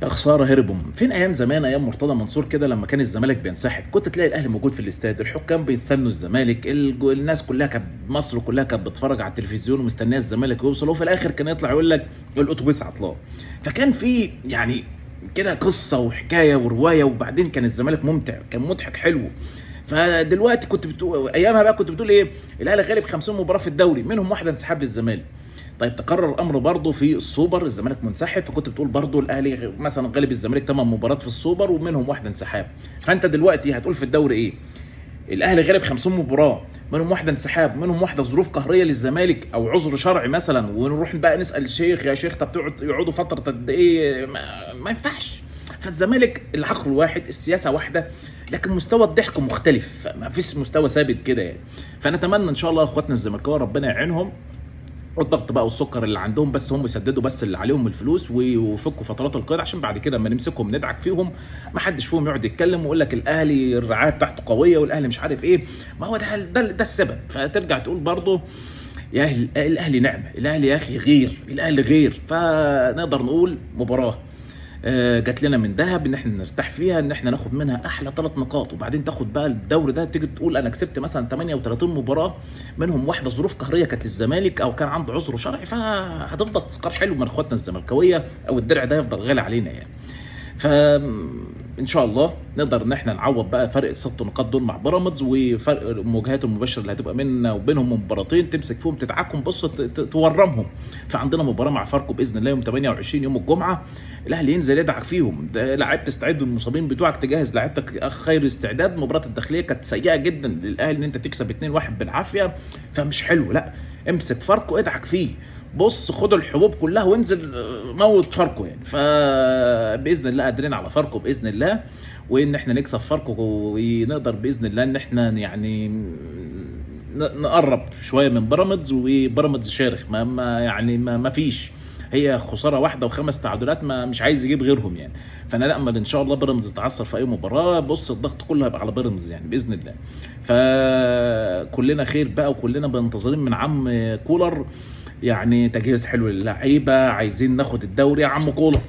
يا خساره هربوا فين ايام زمان، ايام مرتضى منصور كده لما كان الزمالك بينسحب كنت تلاقي الاهلي موجود في الاستاد، الحكام بيستنوا الزمالك، الناس كلها كانت، مصر كلها كانت بتتفرج على التلفزيون ومستنيه الزمالك يوصل، وفي الاخر كان يطلع يقول لك الاتوبيس عطلان. فكان في يعني كده قصه وحكايه وروايه، وبعدين كان الزمالك ممتع، كان مضحك حلو. فدلوقتي كنت بتقول ايامها بقى كنت بتقول ايه؟ الاهلي غالب 50 مباراه في الدوري منهم واحده انسحاب للزمالك. طيب تكرر الامر برضه في السوبر، الزمالك منسحب، فكنت بتقول برضه الاهلي مثلا غالب الزمالك 8 مباريات في السوبر ومنهم واحده انسحاب. فانت دلوقتي هتقول في الدوري ايه؟ الاهلي غالب 50 مباراه منهم واحده انسحاب، منهم واحده ظروف قهريه للزمالك او عذر شرعي مثلا، ونروح بقى نسال الشيخ يا شيخ طب يقعدوا فتره قد ايه؟ ما ينفعش. فالزمالك العقل واحد، السياسه واحده، لكن مستوى الضحك مختلف، ما فيش مستوى ثابت كده يعني. فنتمنى ان شاء الله اخواتنا الزملكاويه ربنا يعينهم، والضغط بقى والسكر اللي عندهم، بس هم يسددوا بس اللي عليهم الفلوس ويفكوا فترات القيد، عشان بعد كده اما نمسكهم ندعك فيهم ما حدش فيهم يقعد يتكلم ويقول لك الاهلي الرعايه بتاعته قويه والاهلي مش عارف ايه. ما هو ده السبب. فترجع تقول برضه يا اهلي الاهلي نعمه، الاهلي يا اخي غير، الاهلي غير. فنقدر نقول مباراه جات لنا من دهب ان احنا نرتاح فيها، ان احنا ناخد منها احلى 3 نقاط، وبعدين تاخد بقى الدوري ده تيجي تقول انا كسبت مثلا 38 مباراه منهم واحده ظروف قهريه كانت للزمالك او كان عنده عذر شرعي، فهتفضل تذكار حلو من اخواتنا الزملكاويه، او الدرع ده يفضل غالي علينا يعني. فان شاء الله نقدر ان احنا نعوض بقى فرق ال6 نقاط دول مع بيراميدز، وفرق المواجهات المباشره اللي هتبقى بيننا وبينهم مباراتين تمسك فيهم تدعكهم، بص تورمهم. فعندنا مباراه مع فاركو باذن الله يوم 28 يوم الجمعه، الاهلي ينزل يدعك فيهم، لعيبه تستعد، المصابين بتوعك تجهز لعيبتك خير استعداد. مباراه الداخليه كانت سيئه جدا للاهلي ان انت تكسب 2-1 بالعافيه، فمش حلو. لا، امسك فاركو ادعك فيه، بص خد الحبوب كلها وانزل موت فاركو يعني. فباذن الله قادرين على فاركو باذن الله، وان احنا نكسب فاركو، ونقدر باذن الله ان احنا يعني نقرب شويه من بيراميدز، وبيراميدز شارخ ما فيش، هي خساره واحده و5 تعادلات، ما مش عايز يجيب غيرهم يعني. فانا نامل ان شاء الله بيراميدز يتعثر في اي مباراه، بص الضغط كله هيبقى على بيراميدز يعني باذن الله. فكلنا خير بقى، وكلنا منتظرين من عم كولر يعني تجهيز حلو للعيبه، عايزين ناخد الدوري يا عم كولر.